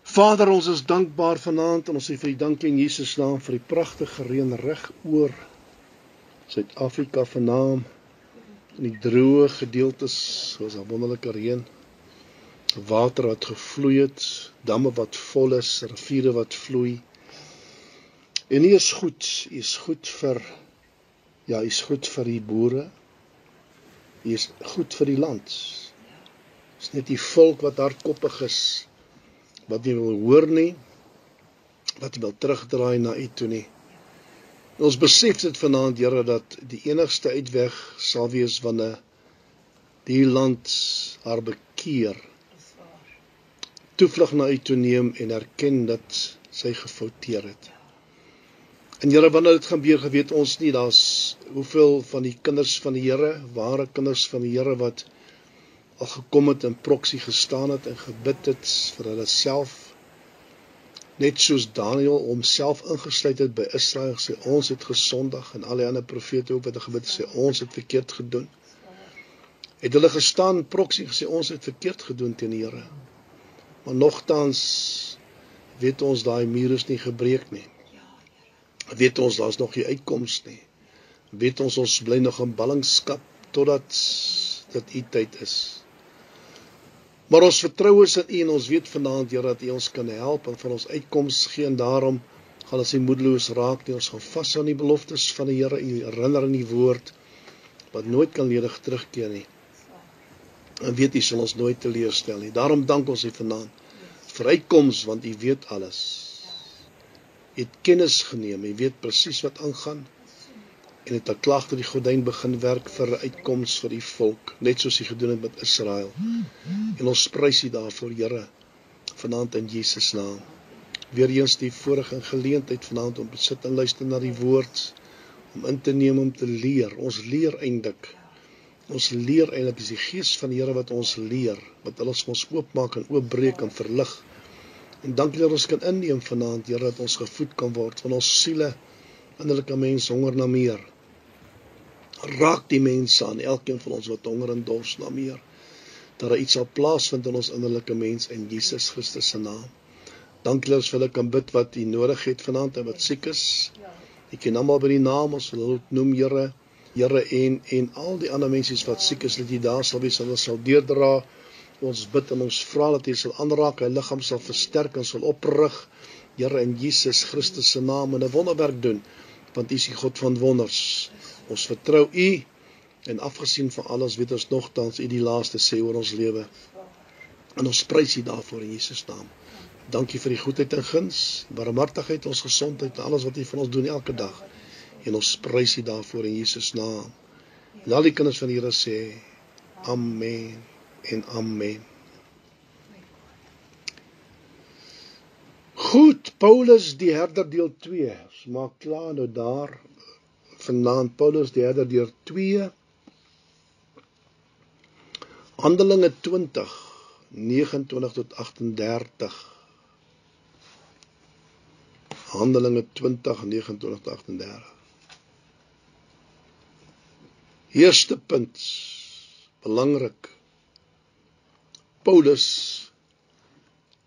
Vader, ons is dankbaar vanaand en ons sê vir U dankie in Jesus naam vir die pragtige reën reg oor Suid-Afrika vanaand. In die droë gedeeltes, soos 'n wonderlike reën, water wat gevloei het, damme wat vol is, riviere wat vloei. En U is goed, U is goed vir die boere. U is goed vir die land. Dit is net die volk wat hardkoppig is, wat nie wil hoor nie, wat nie wil terugdraai na U toe nie. En ons besef dit vanaand, Here, dat die enigste uitweg sal wees wanneer die land haar bekeer, toevlug na U toe neem en erken dat sy gefouteer het. En Here, wanneer dit gebeur, weet ons nie, daar's hoeveel van die kinders van die Here, ware kinders van die Here, wat al gekom het en proxy gestaan het en gebid het vir hulle self, net soos Daniel homself ingesluit het by Israel, sê ons het gesondig, en al die ander profete ook wat het gebid, sê ons het verkeerd gedoen. Het hulle gestaan proxy gesê ons het verkeerd gedoen teen die Here. Maar nogtans weet ons daai muur is nie gebreek nie. Weet ons daar's nog nie uitkoms nie. Weet ons bly nog in ballingskap totdat dit U tyd is. Maar ons vertrou is in U en ons weet vanaand, Here, dat U ons kan help en van ons uitkoms gee, en daarom gaan ons nie moedeloos raak nie. Ons gaan vashou aan die beloftes van die Here, U herinner in die woord, wat nooit kan ledig terugkeer nie. En weet U sal ons nooit teleurstel nie. Daarom dank ons U vanaand vir uitkoms, want U weet alles. U het kennis geneem, U weet presies wat aangaan, en het 'n klag tot die gordyn begin werk vir 'n uitkoms vir die volk, net soos U gedoen het met Israel. En ons prys U daarvoor, Here, vanaand in Jesus naam. Weereens die voorreg en geleentheid vanaand om te sit en luister na die woord, om in te neem, om te leer. Ons leer eintlik. Ons leer eintlik, is die Gees van die Here wat ons leer, wat ons oopmaak en oopbreek en verlig. En dankie dat ons kan inneem vanaand, Here, dat ons gevoed kan word, van ons siele, innerlike mens honger na meer. Raak die mense aan, elkeen van ons wat honger en dors na meer, dat iets sal plaasvind in ons innerlike mens in Jesus Christus se naam. Dankie dat ons vir hulle kan bid wat U nodig het vanaand en wat siek is. U ken almal by die naam, ons wil hulle noem, Here, en al die ander mense wat siek is, dat U daar sal wees en hulle sal deurdra. Ons bid en ons vra dat U sal aanraak, hy liggaam sal versterk en sal oprig, Here, in Jesus Christus se naam, en 'n wonderwerk doen, want U is die God van wonders. Ons vertrou U, en afgesien van alles weet ons nogtans U die laaste sê oor ons lewe. En ons prys U daarvoor in Jesus naam. Dankie vir die goedheid en guns, barmhartigheid, ons gesondheid, en alles wat U van ons doen elke dag. En ons prys U daarvoor in Jesus naam. En al die kinders van die Here sê, amen en amen. Goed, Paulus die herder deel 2. Ons maak klaar nou daar. Vanaand Paulus die herder deel 2. Handelinge 20, 29 tot 38. Handelinge 20, 29 tot 38. Eerste punt, belangrik. Paulus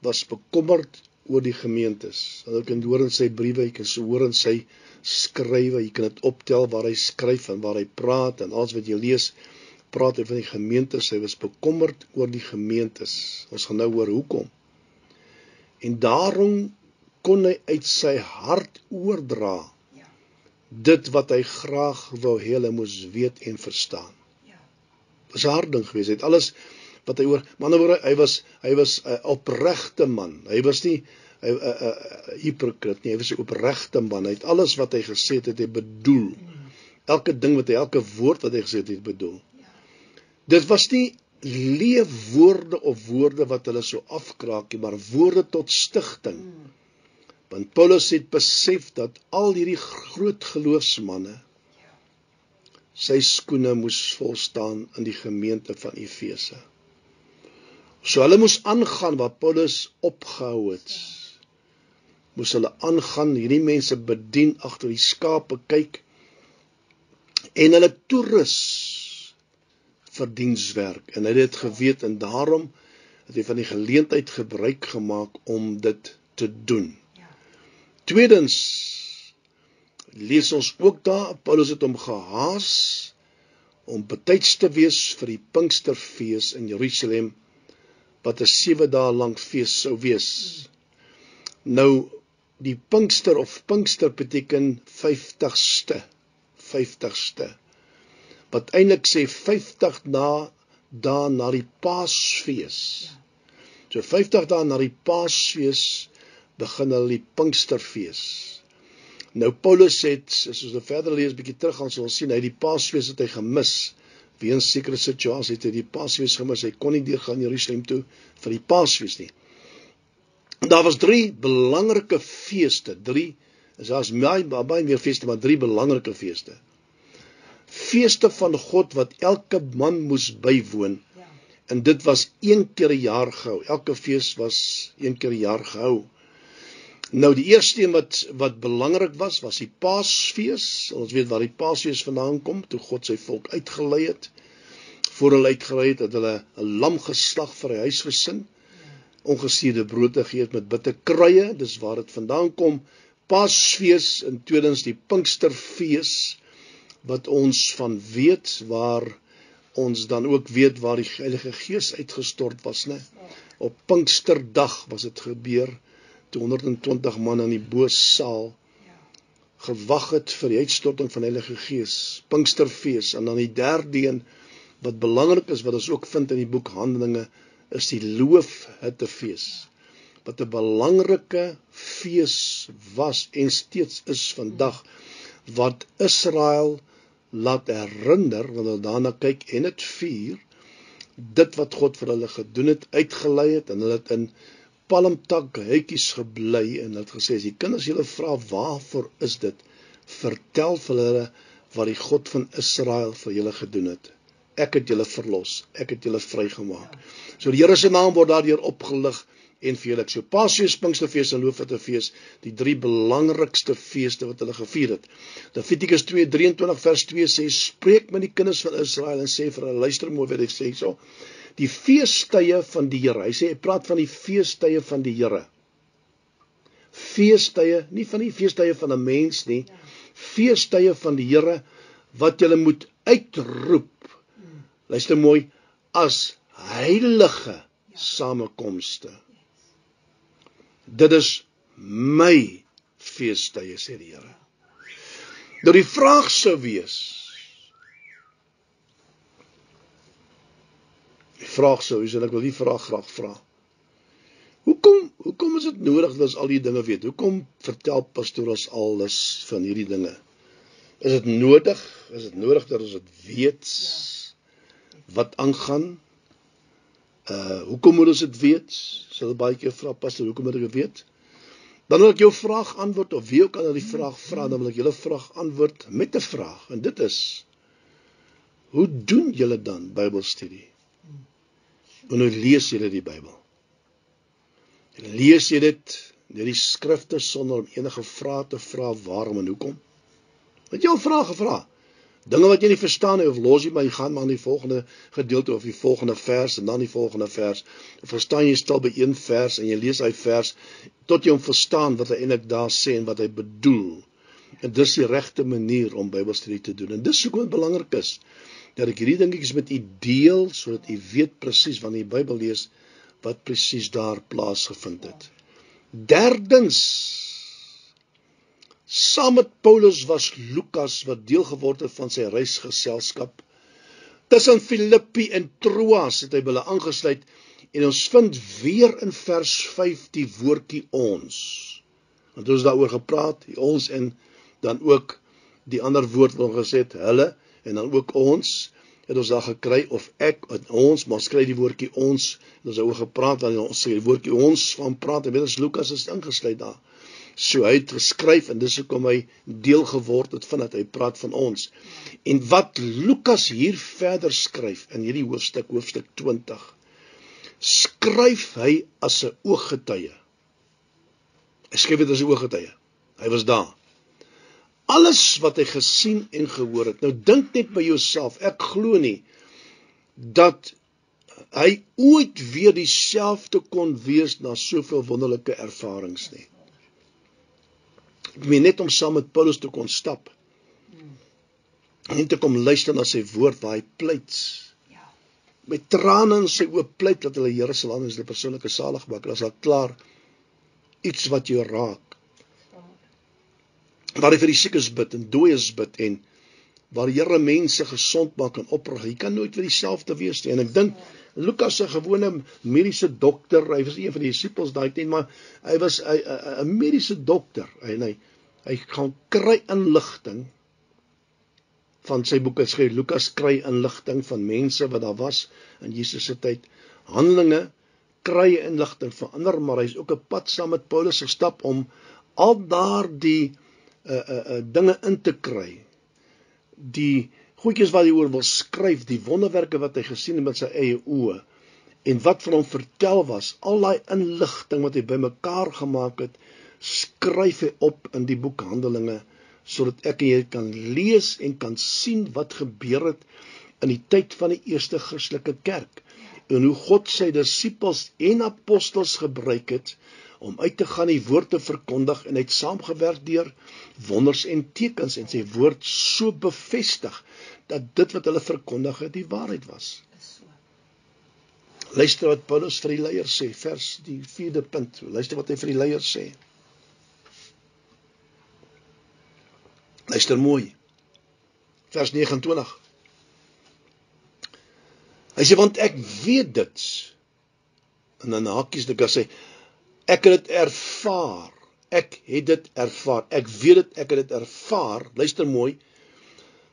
was bekommerd oor die gemeentes. En jy kan hoor in sy briewe, jy kan so hoor in sy skrywe, jy kan dit optel waar hy skryf en waar hy praat, en alles wat jy lees, praat hy van die gemeentes. Hy was bekommerd oor die gemeentes. Ons gaan nou hoor hoekom. En daarom kon hy uit sy hart oordra dit wat hy graag wou hê hulle moes weet en verstaan. Dit was 'n hard ding geweest. Hy het alles wat hy oor, maar hy was 'n opregte man. Hy was nie 'n hypocriet nie, hy was 'n opregte man. Hy het alles wat hy gesê het, hy bedoel. Elke ding wat hy, elke woord wat hy gesê het, bedoel. Dit was nie leefwoorde of woorde wat hulle so afkraak nie, maar woorde tot stigting. Want Paulus het besef dat al hierdie groot geloofsmanne sy skoene moes volstaan in die gemeente van Efese. So hulle moes aangaan wat Paulus opgehou het. Moes hulle aangaan, hierdie mense bedien, agter die skape kyk, en hulle toerus vir dienswerk. En hy het dit geweet, en daarom het hy van die geleentheid gebruik gemaak om dit te doen. Tweedens, lees ons ook daar, Paulus het hom gehaas om betyds te wees vir die Pinksterfees in Jerusalem, wat 'n 7 dae lang fees sou wees. Nou, die Pinkster of Pinkster beteken 50ste, wat eintlik sê 50 dae na die Paasfees. So 50 dae na die Paasfees begin hulle die Pinksterfees. Nou Paulus het, as ons nou verder lees, bietjie terug gaan, sal ons sien, hy die Paasfees het hy gemis, weens sekere situasie het hy die Paasfees gemis, hy kon nie deurgaan Jerusalem toe vir die Paasfees nie. Daar was 3 belangrike feeste, daar's baie meer feeste, maar 3 belangrike feeste. Feeste van God wat elke man moes bywoon, en dit was 1 keer 'n jaar gehou, elke fees was 1 keer 'n jaar gehou. Nou die eerste een wat belangrik was die Paasfees. Ons weet waar die Paasfees vandaan kom, toe God sy volk uitgelei het. Voor hulle uitgelei het hulle 'n lam geslag vir die huisgesin, ongesuurde brood gegee het met bitter kruie, dis waar dit vandaan kom. Paasfees, en tweedens die Pinksterfees, wat ons van weet, waar ons dan ook weet waar die Heilige Gees uitgestort was, né? Op Pinksterdag was dit gebeur, toe 120 man in die Boossaal gewag het vir die uitstorting van die Heilige Gees, Pinksterfees. En dan die derde een, wat belangrik is, wat ons ook vind in die boek Handelinge, is die Loofhuttefees, wat 'n belangrike fees was en steeds is vandag, wat Israel laat herinner, wanneer hulle daarna kyk en het vier, dit wat God vir hulle gedoen het, uitgelei het, en hulle het in palmtakhuitjies gebly, en het gesê, as die kinders julle vra, waarvoor is dit? Vertel vir hulle wat die God van Israel vir julle gedoen het. Ek het julle verlos, ek het julle vrygemaak. So die Here se naam word daardeur opgelig en verheerlik. So Paasfees, Pinksterfees en Loofhuttefees, die 3 belangrikste feeste wat hulle gevier het. Levitikus 2:23 vers 2 sê, spreek met die kinders van Israel en sê vir hulle, luister mooi wat hy sê so, die feestye van die Here. Hy sê, hy praat van die feestye van die Here. Feestye, nie van die feestye van 'n mens nie, feestye van die Here, wat julle moet uitroep, luister mooi, as heilige samekomste. Dit is my feestye, sê die Here. Nou die vraag sou wees, en ek wil die vraag graag vra, hoekom is dit nodig dat ons al die dinge weet? Hoekom vertel pastoor ons alles van hierdie dinge? Is dit nodig dat ons dit weet, wat aangaan? Hoekom moet ons dit weet? Sal baie keer vra, pastoor, hoekom moet ek dit weet? Dan wil ek jou vraag antwoord, of wie ook al die vraag vra, dan wil ek julle vraag antwoord met 'n vraag, en dit is, hoe doen julle dan Bybelstudie? En hoe lees julle die Bybel? Lees jy dit, die skrifte, sonder om enige vrae te vra, waarom en hoekom? Het jy al vrae gevra? Dinge wat jy nie verstaan nie, of los jy, maar jy gaan maar in die volgende gedeelte, of die volgende vers, en dan die volgende vers. Of verstaan jy stil by een vers, en jy lees hy vers, tot jy hom verstaan, wat hy eintlik daar sê, en wat hy bedoel. En dis die regte manier om Bybelstudie te doen. En dis hoekom dit belangrik is, dat ek hierdie ding is met u deel, sodat u weet presies, wanneer jy Bybel lees, wat presies daar plaasgevind het. Derdens, saam met Paulus was Lukas, wat deel geword het van sy reisgeselskap. Tussen Filippi en Troas het hy by hulle aangesluit, en ons vind weer in vers 5 die woordjie ons. Want ons daaroor gepraat, die ons, en dan ook die ander woord wat ons gesê het, hulle, en dan ook ons, het ons daar gekry, of ek, en ons, maar ons kry die woordjie ons, en ons daaroor gepraat, want ons sê die woordjie ons van praat, en weet ons, Lukas is ingesluit daar. So hy het geskryf, en dis hoekom hy deel geword het van het, hy praat van ons. En wat Lukas hier verder skryf, in hierdie hoofstuk 20, skryf hy as 'n ooggetuie. Hy skryf dit as 'n ooggetuie. Hy was daar. Alles wat hy gesien en gehoor het. Nou dink net by jouself, ek glo nie, dat hy ooit weer dieselfde kon wees na soveel wonderlike ervarings nie. Ek meen net om saam met Paulus te kon stap, en te kom luister na sy woord waar hy pleit, met trane in sy oë pleit, dat hulle Here sal aan as die persoonlike salig maak, as al klaar iets wat jou raak, waar hy vir die siekes bid, en dooies bid, en waar die Here mense gesond maak en oprig, hy kan nooit weer dieselfde wees nie, en ek dink, Lukas, 'n gewone mediese dokter, hy was een van die disippels daai tyd, maar hy was 'n mediese dokter, en hy gaan kry inligting van sy boek geskryf. Lukas kry inligting van mense wat daar was in Jesus se tyd. Handelinge kry inligting van ander, maar hy is ook 'n pad saam met Paulus gestap om al daardie dinge in te kry. Die goedjies wat hy oor wil skryf, die wonderwerke wat hy gesien het met sy eie oë, en wat vir hom vertel was, al daai inligting wat hy bymekaar gemaak het, skryf hy op in die boek Handelinge, sodat ek en jy kan lees en kan sien wat gebeur het in die tyd van die eerste Christelike kerk, en hoe God sy disippels en apostels gebruik het, om uit te gaan die woord te verkondig, en hy het saamgewerk deur wonders en tekens, en sy woord so bevestig, dat dit wat hulle verkondig het, die waarheid was. Luister wat Paulus vir die leiers sê, vers die 4de punt, luister wat hy vir die leiers sê. Luister mooi, vers 29. Hy sê, want ek weet dit, en dan hakies dit, sê, ek het dit ervaar, ek het dit ervaar, ek weet dit, ek het dit ervaar, luister mooi,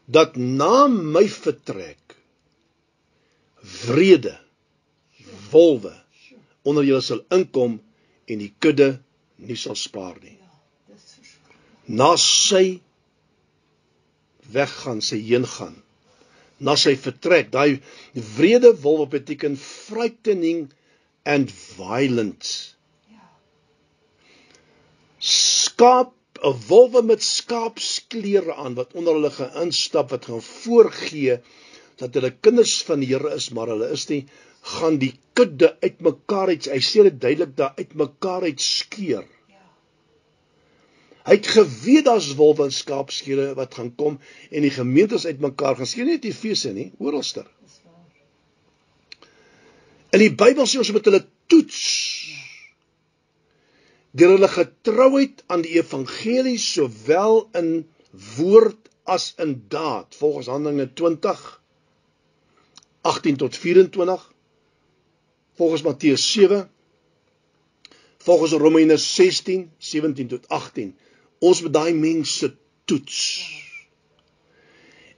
dat na my vertrek, wrede, wolwe, onder julle sal inkom, en die kudde nie sal spaar nie. Na sy weggaan, sy heengaan, na sy vertrek, daai wrede wolwe beteken frightening and violent. Skaap, 'n wolwe met skaapsklere aan, wat onder hulle gaan instap, wat gaan voorgee, dat hulle kinders van die Here is, maar hulle is nie, gaan die kudde uitmekaar uit, hy sê dit duidelik, daar uitmekaar uit skeur. Hy het geweet daar's wolwe en skaapskere wat gaan kom, en die gemeentes uitmekaar gaan skeur, nie net die Efese nie, oralster. In die Bybel sê ons moet hulle toets, deur hulle getrouheid aan die evangelie, sowel in woord as in daad, volgens Handelinge 20, 18 tot 24, volgens Matteus 7, volgens Romeine 16, 17 tot 18, ons moet daai mense toets.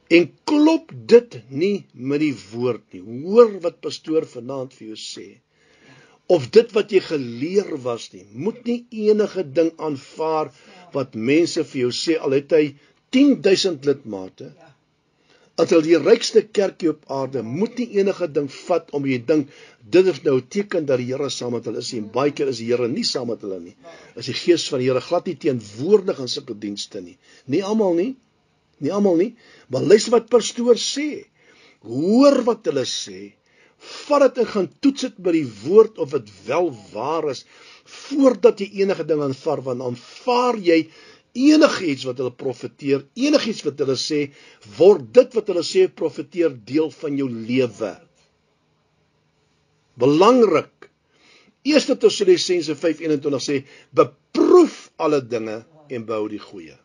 En klop dit nie met die woord nie. Hoor wat pastoor vanaand vir jou sê. Of dit wat jy geleer was nie, moet nie enige ding aanvaar wat mense vir jou sê, al het hy 10.000 lidmate, as hulle die rykste kerkie op aarde, moet nie enige ding vat om jy dink, dit is nou 'n teken dat die Here saam met hulle is, en baie keer is die Here nie saam met hulle nie, is die gees van die Here glad nie teenwoordig in sulke dienste nie, nie almal nie, maar luister wat pastoor sê, hoor wat hulle sê, vat dit en gaan toets dit by die woord of dit wel waar is, voordat jy enige ding aanvaar, want aanvaar jy enigiets wat hulle profeteer, enigiets wat hulle sê, word dit wat hulle sê profeteer deel van jou lewe. Belangrik. 1 Tessalonisense 5:21 sê, beproef alle dinge en behou die goeie.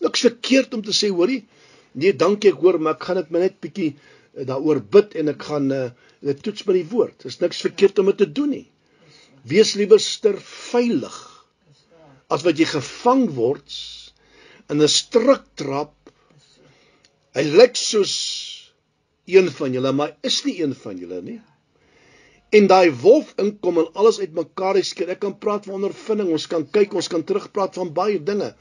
Niks verkeerd om te sê, hoorie, nee, dankie, ek hoor, maar ek gaan dit my net bietjie daaroor bid en ek gaan dit toets by die woord. Dis niks verkeerd om dit te doen nie. Wees liewerster veilig, as wat jy gevang word in 'n struiktrap. Hy lyk soos een van julle, maar hy is nie een van julle nie. En daai wolf inkom en alles uitmekaar skeur. Ek kan praat van ondervinding, ons kan kyk, ons kan terugpraat van baie dinge.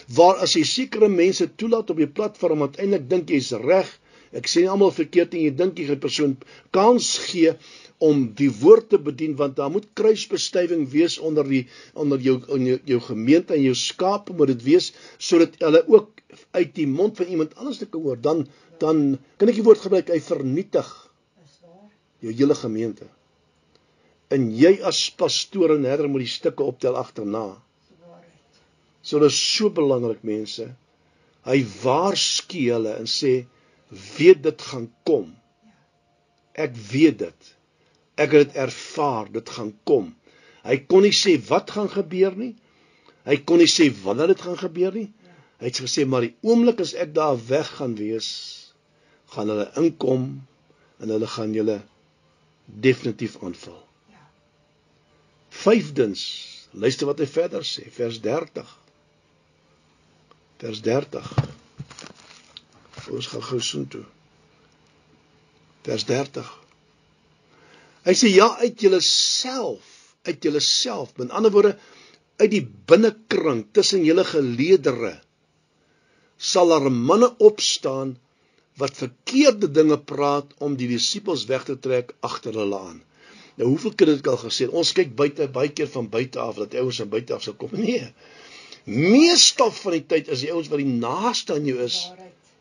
Waar as jy sekere mense toelaat op die platform, uiteindelik dink jy's reg. Ek sê nie almal verkeerd en jy dink jy gaan 'n persoon kans gee om die woord te bedien, want daar moet kruisbestuiving wees onder jou gemeente en jou skape, moet dit wees, sodat hulle ook uit die mond van iemand anders te kan hoor, dan kan ek die woord gebruik, hy vernietig. jou hele gemeente. En jy as pastoor en herder moet die stukke optel agterna. So dit is so belangrik, mense. Hy waarsku hulle en sê, weet dit gaan kom. Ek weet dit. Ek het dit ervaar, dit gaan kom. Hy kon nie sê wat gaan gebeur nie. Hy kon nie sê wanneer dit gaan gebeur nie. Hy het gesê, maar die oomblik as ek daar weg gaan wees, gaan hulle inkom en hulle gaan julle definitief aanval. Vyfdens, luister wat hy verder sê, vers 30. Vers 30. Ons gaan gou soontoe. Vers 30. Hy sê, ja, uit julleself, met ander woorde, uit die binnekring, tussen julle geleedere, sal daar manne opstaan, wat verkeerde dinge praat, om die disippels weg te trek agter hulle aan. Nou, hoeveel keer het ek al gesê, ons kyk baie keer van buite af, dat ouens van buite af sal kom. Nee, meestal van die tyd is die ouens wat die naaste aan jou is,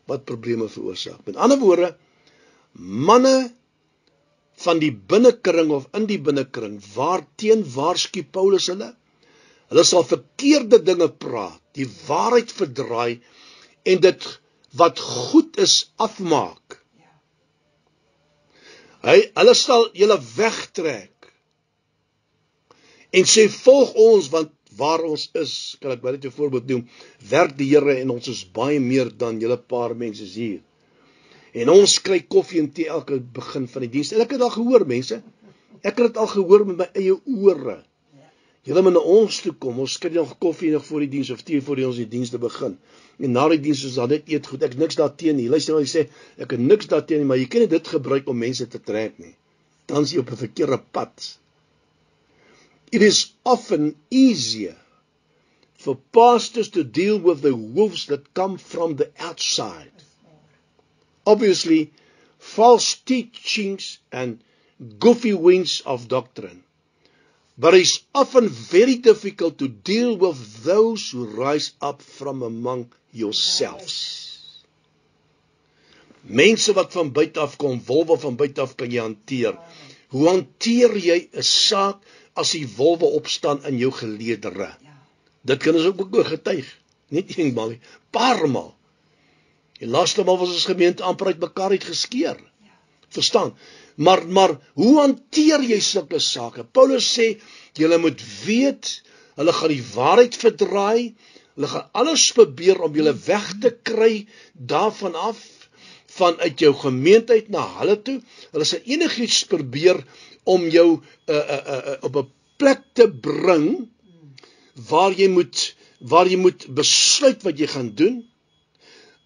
wat probleme veroorsaak. Met ander woorde, manne van die binnekring of in die binnekring, waarteen waarsku Paulus hulle? Hulle sal verkeerde dinge praat, die waarheid verdraai, en dit wat goed is afmaak. Hulle sal julle wegtrek, en sê, volg ons, want waar ons is, kan ek maar net 'n voorbeeld noem, werk die Here en ons is baie meer dan julle paar mense hier. En ons kry koffie en tee elke begin van die diens. En ek het al gehoor, mense, ek het dit al gehoor met my eie ore. Julle moet na ons toe kom, ons kry nog koffie nog voor die diens, of tee voor ons die diens te begin. En na die diens is daar net eet goed, ek het niks daarteen nie. Luister wat hy sê, ek het niks daarteen nie, maar jy kan nie dit gebruik om mense te trek nie. Dan is jy op 'n verkeerde pad. It is often easier for pastors to deal with the wolves that come from the outside. Obviously, false teachings and goofy winds of doctrine. But it's often very difficult to deal with those who rise up from among yourselves. Mense wat van buite af kom, wolwe van buite af kan jy hanteer. Hoe hanteer jy 'n saak as die wolwe opstaan in jou geleedere? Dit kan ons ook getuig. Net eenmaal nie, paar maal. Die laaste maal was ons gemeente amper uit mekaar uitgeskeer. Verstaan? Maar hoe hanteer jy sulke sake? Paulus sê, julle moet weet, hulle gaan die waarheid verdraai, hulle gaan alles probeer om julle weg te kry daarvan af, vanuit jou gemeente uit na hulle toe. Hulle sal enigiets probeer om jou op 'n plek te bring waar jy moet besluit wat jy gaan doen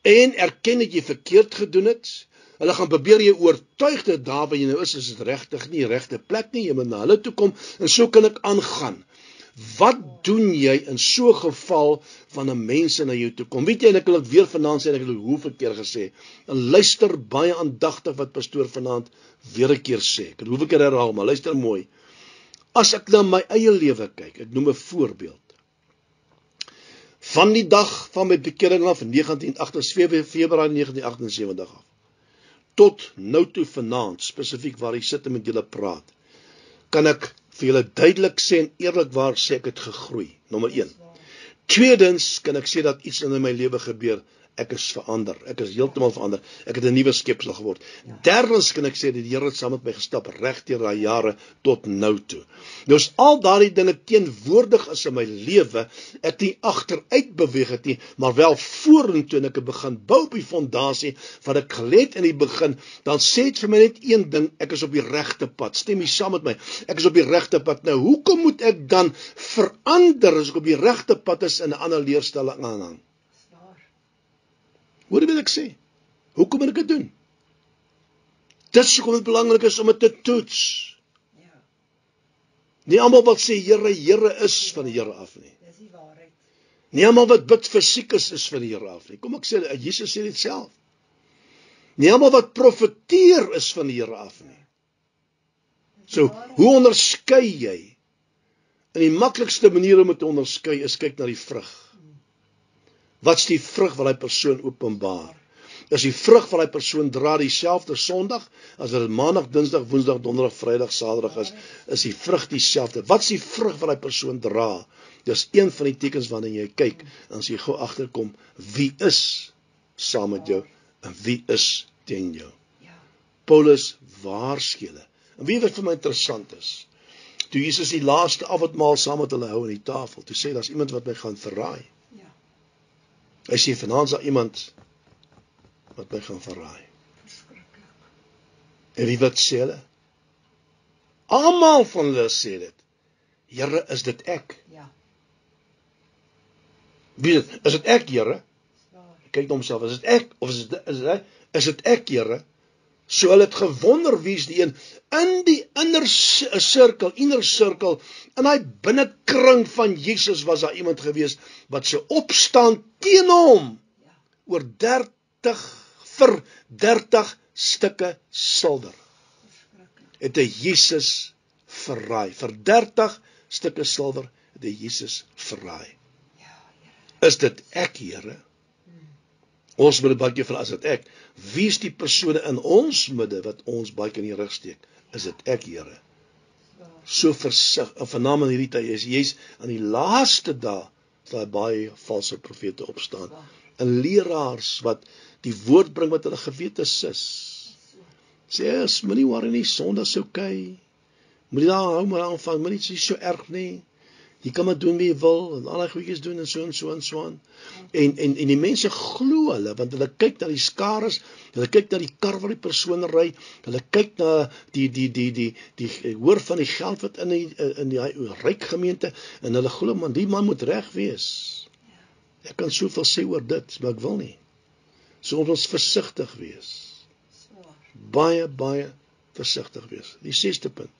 en erken dat jy verkeerd gedoen het. Hulle gaan probeer jy oortuig dat daar waar jy nou is dit regtig nie die regte plek nie, jy moet na hulle toe kom, en so kan ek aangaan. Wat doen jy in so 'n geval van 'n mens na jou toe kom? Weet jy, en ek wil dit weer vanaand sê, en ek het dit hoeveel keer gesê, en luister baie aandagtig wat pastoor vanaand weer 'n keer sê. Ek het hoeveel keer herhaal, maar luister mooi. As ek na my eie lewe kyk, ek noem 'n voorbeeld. Van die dag van my bekering af, 2 Februarie 1978 af, tot nou toe vanaand, spesifiek waar ek sit en met julle praat, kan ek vir julle duidelik sê en eerlikwaar sê ek het gegroei, nommer 1. Tweedens kan ek sê dat iets in my lewe gebeur, ek is verander, ek is heeltemal verander, ek het 'n nuwe skepsel geword. Derdens kan ek sê dat die Here het saam met my gestap reg deur daai jare tot nou toe. Nou as al daardie dinge teenwoordig is in my lewe, ek nie agteruit beweeg het nie, maar wel vorentoe, en ek het begin bou op die fondasie wat ek gelê het in die begin, dan sê dit vir my net een ding, ek is op die regte pad. Stem jy saam met my? Ek is op die regte pad. Nou, hoekom moet ek dan verander as ek op die regte pad is en 'n ander leerstelling aanhang? Hoor jy wat ek sê? Hoekom moet ek dit doen? Dit is hoekom dit belangrik is om dit te toets. Nie almal wat sê Here, Here is van die Here af nie. Dis die waarheid. Nie almal wat bid vir siekes is van die Here af nie. Kom ek sê, Jesus sê dit self. Nie almal wat profeteer is van die Here af nie. So, hoe onderskei jy? En die maklikste manier om dit te onderskei is kyk na die vrug. Wat is die vrug wat die persoon openbaar? is die vrug van die persoon dra dieselfde Sondag, as dit Maandag, Dinsdag, Woensdag, Donderdag, Vrydag, Saterdag is die vrug dieselfde. Wat is die vrug van die persoon dra? Dis een van die tekens wanneer jy kyk, en as jy gou agterkom, wie is saam met jou, en wie is teen jou. Paulus waarsku hulle. En weet wat vir my interessant is? Toe Jesus die laaste avondmaal saam met hulle hou aan die tafel, toe sê, daar's iemand wat my gaan verraai. Hy sê, vanaand is daar iemand wat my gaan verraai. En wie wat sê hulle? Almal van hulle sê dit. Here, is dit ek? Wie is dit? Is dit ek, Here? Kyk na homself, is dit ek? Of is dit ek, Here? So hulle het gewonder wie is die een in die inner circle, in die binnekring van Jesus was daar iemand gewees wat se opstaan teen hom oor 30 stukke silwer. Het hy Jesus verraai. Vir 30 stukke silwer het hy Jesus verraai. Is dit ek, Here? Ons moet baie keer vra, is dit ek? Wie is die persone in ons midde wat ons baie keer in die rug steek? Is dit ek, Here? So versigtig, vanaand in hierdie tyd, jy's aan die laaste dae, sal baie valse profete opstaan. En leraars wat die woord bring wat hulle gewete sis. Sê, moenie worry nie, Sondag is okay. Moenie daar hou maar aanvang, moenie so erg nie. Jy kan maar doen wat jy wil, en al die goedjies doen, en so en so en so aan. En die mense glo hulle, want hulle kyk na die skares, hulle kyk na die kar wat die persoon ry, hulle kyk na die hoor van die geld wat in die ryk gemeente, en hulle glo, man, die man moet reg wees. Ek kan soveel sê oor dit, maar ek wil nie. So ons versigtig wees. Baie versigtig wees. Die 6de punt.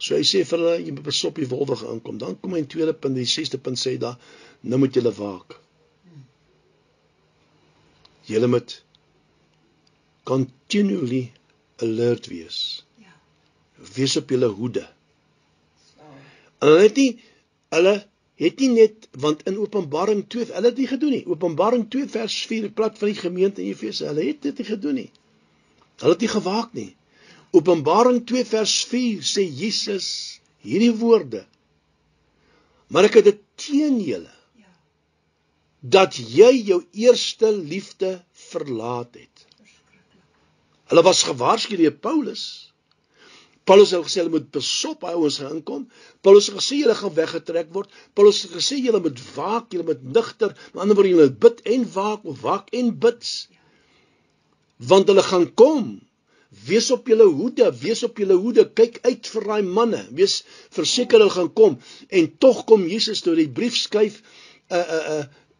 So hy sê vir hulle, jy moet pas op die wolwige aankom. Dan kom hy in 2de punt, die 6de punt sê daar, nou moet julle waak. Julle moet continually alert wees. Wees op julle hoede. En hulle het nie net, want in Openbaring 2, hulle het nie gedoen nie. Openbaring 2 vers 4, plat van die gemeente in Efese, hulle het dit nie gedoen nie. Hulle het nie gewaak nie. Openbaring 2 vers 4 sê Jesus hierdie woorde, maar ek het dit teen julle, dat jy jou eerste liefde verlaat het. Hulle was gewaarsku deur Paulus. Paulus het gesê, hulle moet besop, hy ouens gaan inkom. Paulus het gesê, julle gaan weggetrek word. Paulus het gesê, julle moet waak, julle moet nigter, met ander woorde, julle moet bid en waak, of waak en bid. Want hulle gaan kom. Wees op julle hoede, kyk uit vir daai manne, wees verseker hulle gaan kom, en tog kom Jesus toe die brief skryf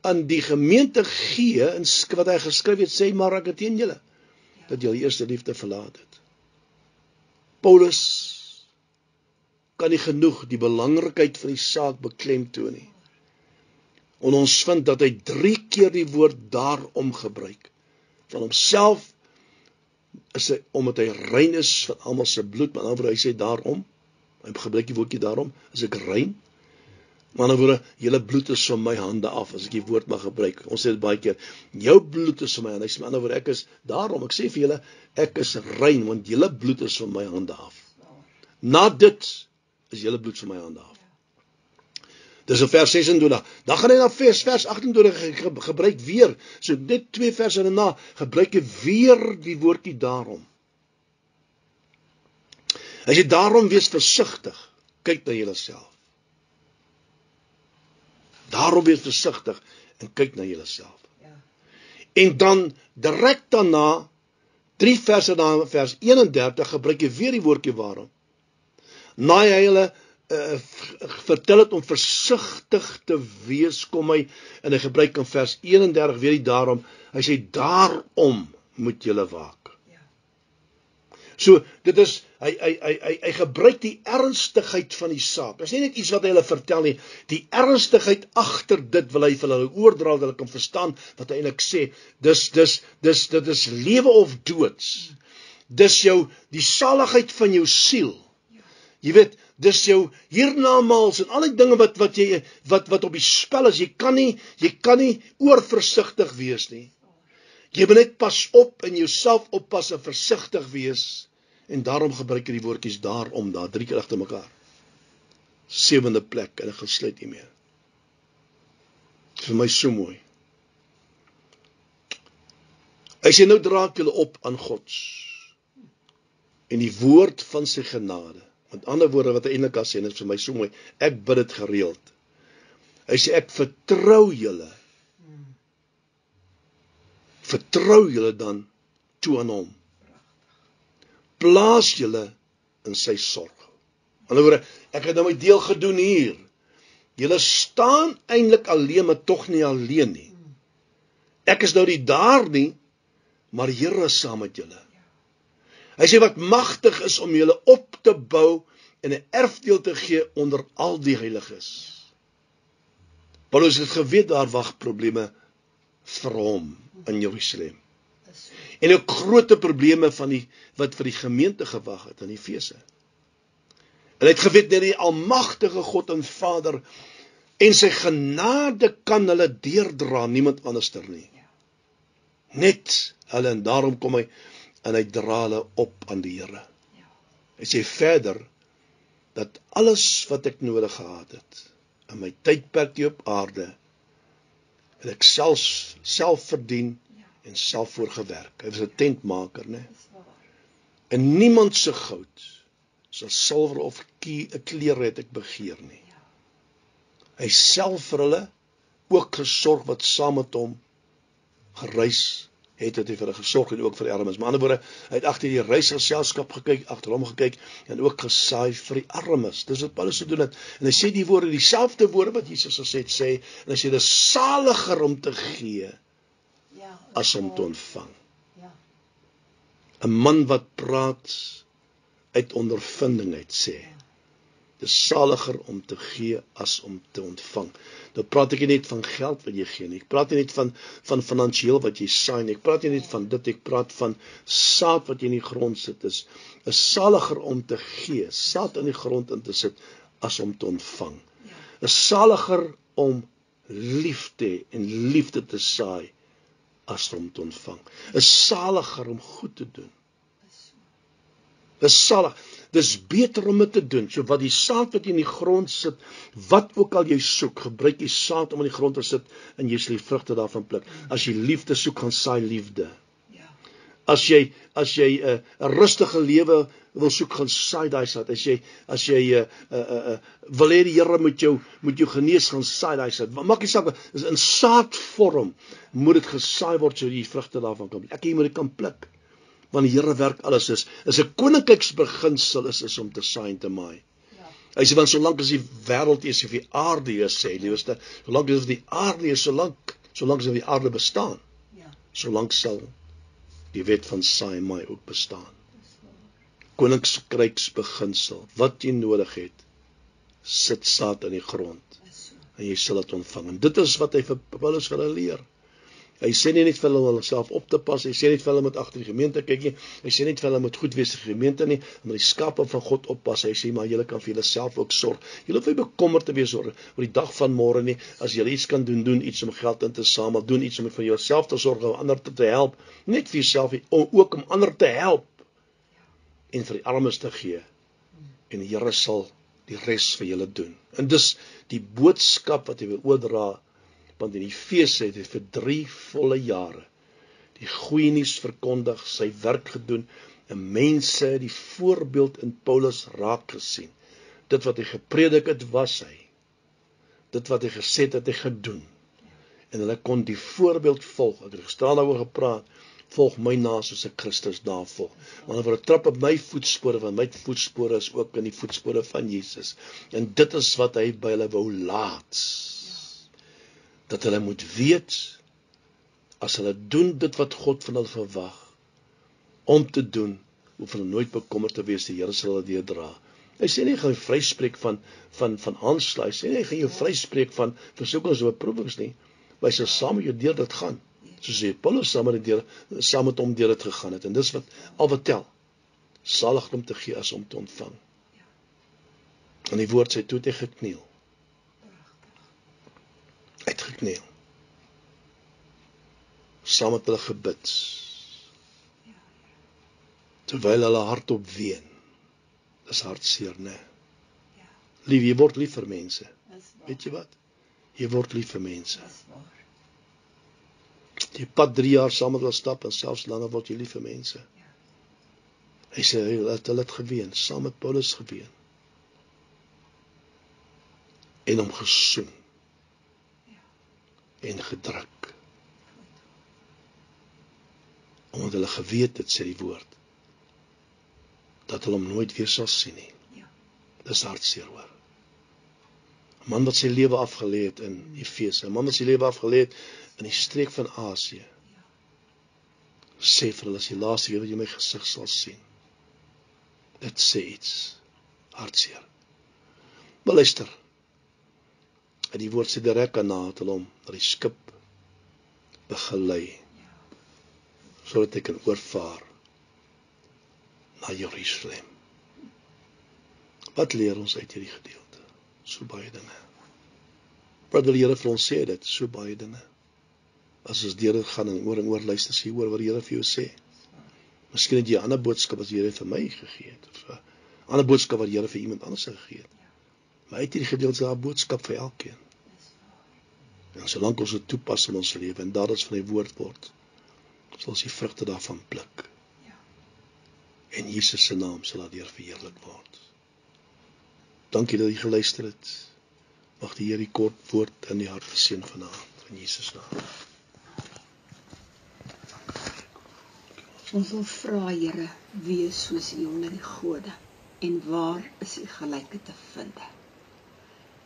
aan die gemeente gee, en wat hy geskryf het, sê maar ek het teen julle, dat julle eerste liefde verlaat het. Paulus kan nie genoeg die belangrikheid van die saak beklemtoon nie. En ons vind dat hy 3 keer die woord daarom gebruik, van homself, omdat hy rein is van almal se bloed, maar dan hy sê daarom, hy gebruik die woordjie daarom, is ek rein, maar dan woorde, julle bloed is van my hande af, as ek die woord mag gebruik, ons sê dit baie keer, jou bloed is van my hande, hy sê, maar dan woorde, ek is daarom, ek sê vir julle, ek is rein, want julle bloed is van my hande af. Na dit, is julle bloed van my hande af. Dis in vers 26, dan gaan hy na vers 28 gebruik weer, so net 2 verse daarna, gebruik hy weer die woordjie daarom. Hy sê, daarom wees versigtig, kyk na julleself. Daarom wees versigtig, en kyk na julleself. En dan, direct daarna, 3 verse daarna, vers 31, gebruik hy weer die woordjie waarom. Na hy hulle vertel het om versigtig te wees, kom hy, en hy gebruik in vers 31 weer die daarom, hy sê, daarom moet julle waak. So, dit is, hy gebruik die ernstigheid van die saak, dit is nie net iets wat hy hulle vertel nie, die ernstigheid agter dit wil hy vir hulle oordra, dat hulle kan verstaan, wat hy eintlik sê, dit is lewe of doods, dis jou, die saligheid van jou siel, jy weet, dis jou hiernamaals en al die dinge wat op die spel is, jy kan nie oorversigtig wees nie. Jy moet net pas op en jouself oppas en versigtig wees, en daarom gebruik jy die woordjies daarom, daar 3 keer agter mekaar. 7de plek, en ek gaan sluit nie meer. Vir my so mooi. Hy sê, nou dra ek julle op aan God, en die woord van sy genade. Met ander woorde wat hy eintlik kan sê, en dit is vir my so mooi, ek bid dit gereeld. Hy sê, ek vertrou julle dan toe aan hom. Plaas julle in sy sorg. In ander woorde, ek het nou my deel gedoen hier. Julle staan eintlik alleen, maar tog nie alleen nie. Ek is nou nie daar nie, maar Here is saam met julle. Hy sê wat magtig is om julle op te bou en 'n erfdeel te gee onder al die heiliges. Paulus het geweet daar wag probleme vir hom in Jerusalem. En ook groot probleme wat vir die gemeente gewag het in Efese. En hy het geweet dat die almagtige God en Vader en sy genade kan hulle deurdra, niemand anderster nie. Net hulle, en daarom kom hy en hy dra hulle op aan die Here. Hy sê verder dat alles wat ek nodig gehad het in my tydperk hier op aarde, het ek self verdien en self voorgewerk. Hy was 'n tentmaker, né? En niemand se goud, so silwer of klere het ek begeer nie. Hy self vir hulle ook gesorg wat saam met hom gereis het hy vir hulle gesorg en ook vir die armes. Maar ander woorde, hy het agter die reisgeselskap gekyk, agter hom gekyk en ook gesaai vir die armes. Dis wat Paulus gedoen het. En hy sê die woorde, dieselfde woorde wat Jesus gesê het, en hy sê dis saliger om te gee as om te ontvang. 'n Man wat praat uit ondervinding uit sê, dis saliger om te gee as om te ontvang. Nou praat ek nie net van geld wat jy gee nie. Ek praat nie net van finansiëel wat jy saai nie. Ek praat nie net van dit, ek praat van saad wat jy in die grond sit. Is saliger om te gee, saad in die grond in te sit, as om te ontvang. Is saliger om lief te hê en liefde te saai, as om te ontvang. Is saliger om goed te doen. Dis salig. Dis beter om dit te doen. So wat die saad wat jy in die grond sit, wat ook al jy soek, gebruik jy saad om in die grond te sit en jy sal die vrugte daarvan pluk. As jy liefde soek, gaan saai liefde. As jy 'n rustige lewe wil soek, gaan saai daai saad. As jy wil hê die Here moet jou genees, gaan saai daai saad. Maak nie saak, is in saadvorm moet dit gesaai word sodat jy vrugte daarvan kan pluk. Jy moet dit kan pluk. Want die Here werk alles is 'n koninkryksbeginsel is om te saai en te maai. Hy sê, want solank as die wêreld is, of die aarde is, sê liefste, solank as die aarde is, solank as die aarde bestaan, solank sal die wet van saai en maai ook bestaan. Koninkryksbeginsel, wat jy nodig het, sit saad in die grond, en jy sal dit ontvang. En dit is wat hy vir Paulus vir hulle leer. Hy sê nie net vir hulle om self op te pas, hy sê nie vir hulle moet agter die gemeente kyk nie, hy sê nie vir hulle moet goed wees die gemeente nie, maar die skape van God oppas. Hy sê maar julle kan vir julle self ook sorg. Julle hoef nie bekommerd te wees oor die dag van môre nie. As julle iets kan doen iets om geld in te samel, doen iets om vir jouself te sorg, om ander te help, net vir jouself, ook om ander te help en vir die armes te gee. En die Here sal die res vir julle doen. En dis die boodskap wat hy wil oordra. Want in Efese het hy vir 3 volle jare die goeie nuus verkondig, sy werk gedoen, en mense die voorbeeld in Paulus raak gesien. Dit wat hy gepredik het, was hy. Dit wat hy gesê het hy gedoen. En hulle kon die voorbeeld volg. Ek het gestaan daaroor gepraat, volg my na soos ek Christus navolg. Want hulle trap op my voetspore, want my voetspore is ook in die voetspore van Jesus. En dit is wat hy by hulle wou laat. Dat hulle moet weet, as hulle doen dit wat God van hulle verwag, om te doen, hoef hulle nooit bekommerd te wees, die Here sal hulle deurdra. Hy sê nie, hy gaan jou vryspreek van aanslae, hy sê nie, hy gaan jou vryspreek van versoekings en beproewings nie, maar hy sal saam met jou deur dit gaan, soos hy Paulus saam met hom deur dit gegaan het, en dis wat al wat tel, salig om te gee as om te ontvang. En die woord sê, toe het hy gekniel. Uitgekneel. saam met hulle gebid, terwyl hulle hardop ween. Dis hartseer, né? Lief, jy word lief vir mense. Weet jy wat? Jy word lief vir mense. Jy pad 3 jaar saam met hulle stap en selfs langer word jy lief vir mense. Hy sê, hulle het geween, saam met Paulus geween. En hom gesoen. En gedruk. Omdat hulle geweet het, sê die woord, dat hulle hom nooit weer sal sien nie. Dis hartseer, hoor. 'n Man wat sy lewe afgelê het in Efese, 'n man wat sy lewe afgelê het in die streek van Asië, sê vir hulle, as die laaste keer wat jy my gesig sal sien. Dit sê iets, hartseer. Maar luister, en die woord sê direk daarna het hulle hom na die skip begelei, sodat hy kan oorvaar na Jerusalem. Wat leer ons uit hierdie gedeelte? So baie dinge. Wat wil die Here vir ons sê dit? So baie dinge. As ons deur dit gaan en oor luister, sê hoor wat die Here vir jou sê. Miskien het jy 'n ander boodskap as die Here vir my gegee het, of 'n ander boodskap wat die Here vir iemand anders gegee het. Maar uit hierdie gedeelte is daar 'n boodskap vir elkeen. En solank ons dit toepas in ons lewe en dadels van die woord word, sal ons die vrugte daarvan pluk. En Jesus se naam sal daardeur verheerlik word. Dankie dat jy geluister het. Mag die Here die kort woord in die hart seën vanaand, in Jesus naam. Ons wil vra, Here, wees soos U onder die gode, en waar is U gelyke te vind?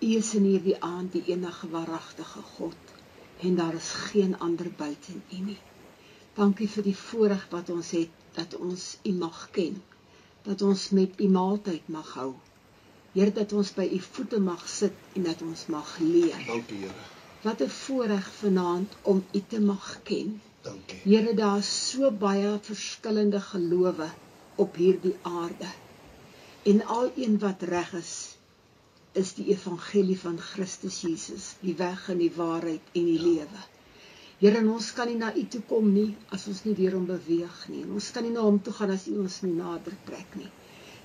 U is in hierdie aand die enige waaragtige God, en daar is geen ander buiten U nie. Dankie vir die voorreg wat ons het, dat ons U mag ken, dat ons met U maaltyd mag hou. Here, dat ons by U voete mag sit en dat ons mag leer. Dankie, Here. Wat 'n voorreg vanaand om U te mag ken. Dankie. Here, daar is so baie verskillende gelowe op hierdie aarde. En aleen wat reg is die evangelie van Christus Jesus, die weg en die waarheid en die lewe. Here, en ons kan nie na U toe kom nie, as ons nie deur hom beweeg nie. En ons kan nie na hom toe gaan as U ons nie nader trek nie.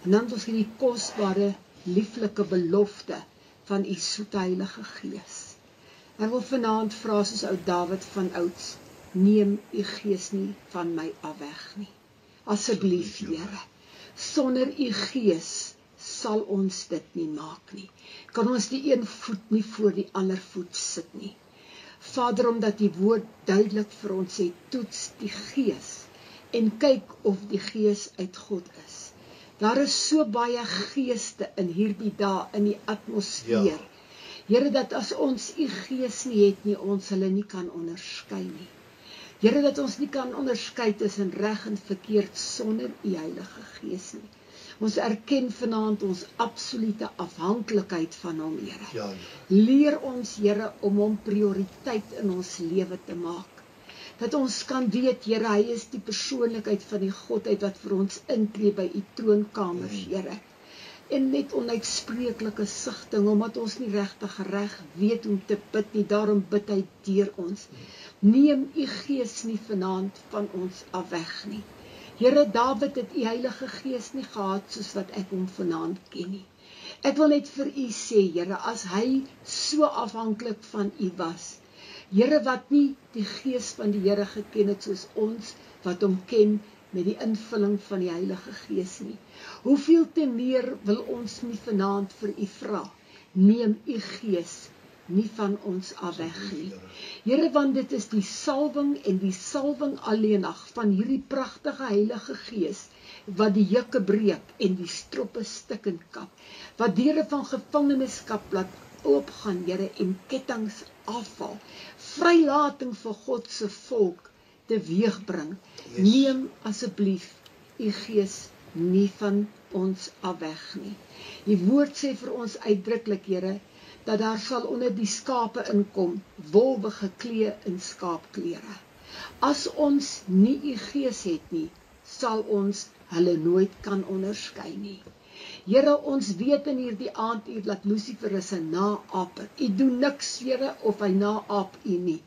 En dan het ons hierdie kosbare, lieflike belofte van U soete Heilige Gees. Ek wil vanaand vra soos ou Dawid van ouds, neem U Gees nie van my af weg nie. Asseblief, Here, sonder U Gees sal ons dit nie maak nie. Kan ons die een voet nie voor die ander voet sit nie. Vader, omdat die woord duidelik vir ons sê, toets die Gees en kyk of die Gees uit God is. Daar is so baie geeste in hierdie dae, in die atmosfeer. Here, dat as ons U Gees nie het nie, ons hulle nie kan onderskei nie. Here, dat ons nie kan onderskei tussen reg en verkeerd sonder U Heilige Gees nie. Ons erken vanaand ons absolute afhanklikheid van hom, Here. Ja. Leer ons, Here, om hom prioriteit in ons lewe te maak. Dat ons kan weet, Here, hy is die persoonlikheid van die Godheid wat vir ons intree by U troonkamers, Here. En met onuitspreeklike sigting, omdat ons nie regtig reg weet hoe te bid nie, daarom bid hy deur ons. Neem U Gees nie vanaand van ons af weg nie. Here, Dawid het U Heilige Gees nie gehad soos wat ek hom vanaand ken nie. Ek wil net vir U sê, Here, as hy so afhanklik van U was, Here, wat nie die Gees van die Here geken het soos ons wat hom ken met die invulling van die Heilige Gees nie. Hoeveel te meer wil ons nie vanaand vir U vra, neem U Gees nie van ons af weg nie. Here, want dit is die salwing en die salwing alleenig van hierdie pragtige Heilige Gees wat die jukke breek en die stroppe stukkend kap, wat deure van gevangenskap laat oopgaan, Here, en kettinge afval, vrylating vir God se volk teweegbring. Neem asseblief U Gees nie van ons af weg nie. Die woord sê vir ons uitdruklik, Here, dat daar sal onder die skape inkom, wolwe geklee in skaapklere. As ons nie U Gees het nie, sal ons hulle nooit kan onderskei nie. Here, ons weet in hierdie aanduur dat Lucifer is 'n naaper. U doen niks, Here, of hy naap u nie.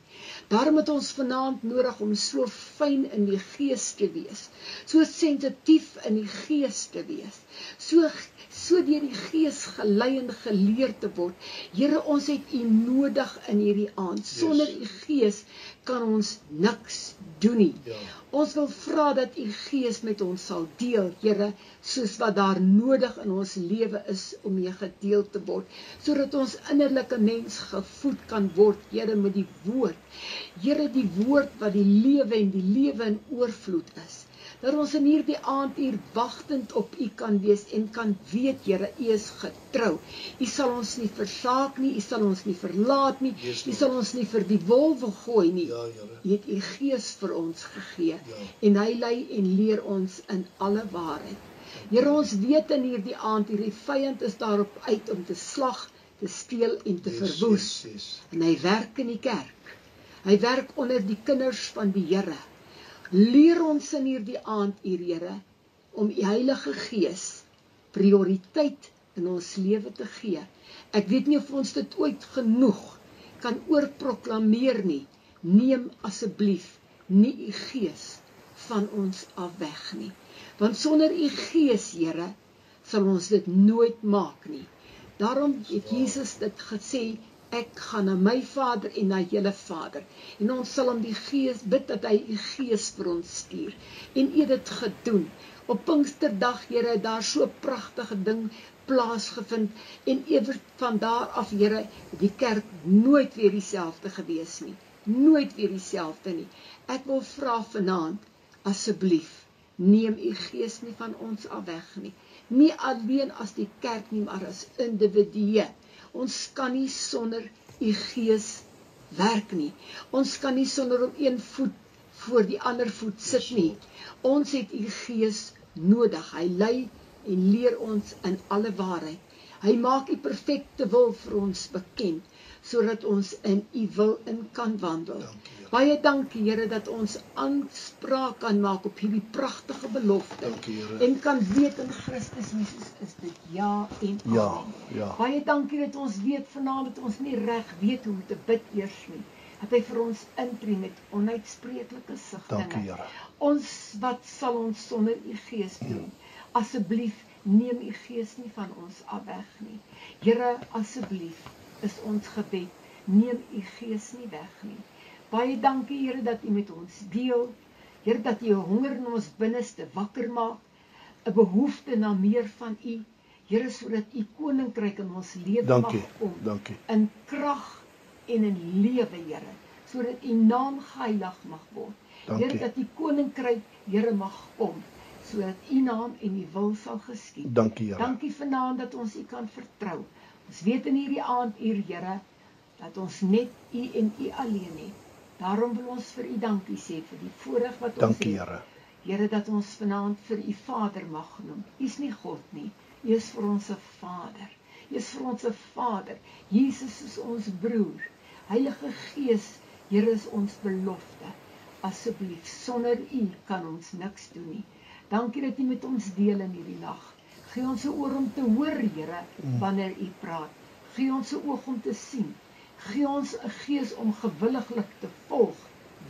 Daarom het ons vanaand nodig om so fyn in die gees te wees, so sensitief in die gees te wees, so deur die gees gelei en geleer te word. Here, ons het u nodig in hierdie aand. Sonder u gees kan ons niks doen nie. Ja. Ons wil vra dat u gees met ons sal deel, Here, soos wat daar nodig in ons lewe is om mee gedeel te word, sodat ons innerlike mens gevoed kan word, Here, met die woord. Here, die woord wat die lewe en die lewe in oorvloed is. Dat ons in hierdie aanduur wagtend op u kan wees en kan weet, Here, u is getrou. U sal ons nie versaak nie, u sal ons nie verlaat nie, u sal ons nie vir die wolwe gooi nie. Ja, Here. U het u gees vir ons gegee, Ja. en hy lei en leer ons in alle waarheid. Here, ons weet in hierdie aand, hierdie vyand is daarop uit om te slag, te steel en te verwoes. Yes. En hy werk in die kerk. Hy werk onder die kinders van die Here. Leer ons in hierdie aand, Here, om u Heilige Gees prioriteit in ons lewe te gee. Ek weet nie of ons dit ooit genoeg kan oorproklameer nie. Neem asseblief nie u Gees van ons af weg nie. Want sonder u Gees, Here, sal ons dit nooit maak nie. Daarom het Jesus dit gesê, ek gaan na my Vader en na julle Vader. En ons sal om die Gees bid dat hy die Gees vir ons stuur. En u het dit gedoen. Op Pinksterdag, Here, daar so 'n pragtige ding plaasgevind. En ewer van daar af, Here, het die kerk nooit weer dieselfde gewees nie. Nooit weer dieselfde nie. Ek wil vra vanaand, asseblief, neem u Gees nie van ons af weg nie. Nie alleen as die kerk nie, maar as individue. Ons kan nie sonder u Gees werk nie. Ons kan nie sonder op een voet voor die ander voet sit nie. Ons het u Gees nodig. Hy lei en leer ons in alle waarheid. Hy maak u perfekte wil vir ons bekend, sodat ons in u wil in kan wandel. Baie dankie, Here, dat ons aanspraak kan maak op hierdie pragtige belofte. En kan weet in Christus Jesus is dit ja en amen. Ja. Baie dankie dat ons weet vanaand dat ons nie reg weet hoe te bid eers nie. Dat hy vir ons intree met onuitspreeklike sigtinge. Dankie, Here. Wat sal ons sonder u Gees doen? Asseblief, neem u Gees nie van ons af weg nie. Here, asseblief, is ons gebed, neem u Gees nie weg nie. Baie dankie, Here, dat u met ons deel. Here, dat u honger in ons binneste wakker maak, 'n behoefte na meer van u. Here, sodat u koninkryk in ons lewe mag kom. Dankie. In krag en in lewe, Here, sodat u naam geheilig mag word. Dankie. Here, dat u koninkryk, Here, mag kom, sodat u naam en u wil sal geskied. Dankie, Here. Dankie vanaand dat ons u kan vertrou. Ons weet in hierdie aand, Here, dat ons net u en u alleen het. Daarom wil ons vir u dankie sê vir die voorreg wat ons Dankie, het. Here. Here, dat ons vanaand vir u Vader mag noem. U is nie God nie. U is vir ons 'n Vader. U is vir ons 'n Vader. Jesus is ons broer. Heilige Gees, Here, is ons belofte. Asseblief, sonder u kan ons niks doen nie. Dankie dat u met ons deel in hierdie nag. Gee ons 'n oor om te hoor, Here, wanneer u praat. Gee ons 'n oog om te sien. Gee ons 'n gees om gewilliglik te volg,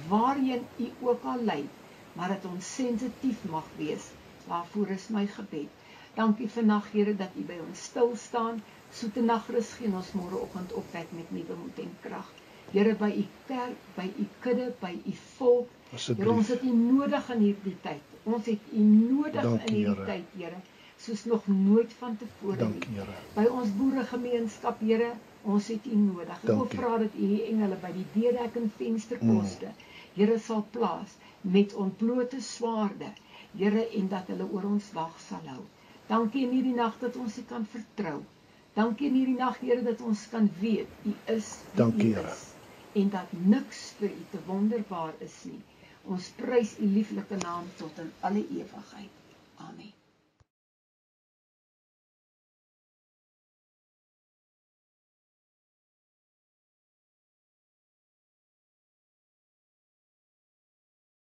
waarheen u ook al lei, maar dat ons sensitief mag wees. Waarvoor is my gebed. Dankie vannag, Here, dat u by ons stil staan. Soete nagrus gee ons môreoggend opwek met nuwe moed en krag. Here, by u kerk, by u kudde, by u volk. Here, ons het u nodig in hierdie tyd. Ons het u nodig in hierdie tyd, Here, soos nog nooit van tevore nie. By ons boeregemeenskap, Here, ons het u nodig. Ek wil vra dat u die engele by die deurdek en vensterposte, Here, sal plaas met ontblote swaarde, Here, en dat hulle oor ons wag sal hou. Dankie in hierdie nag dat ons u kan vertrou. Dankie in hierdie nag, Here, dat ons kan weet u is wie u is. En dat niks vir u te wonderbaar is nie. Ons prys u lieflike naam tot in alle ewigheid. Amen.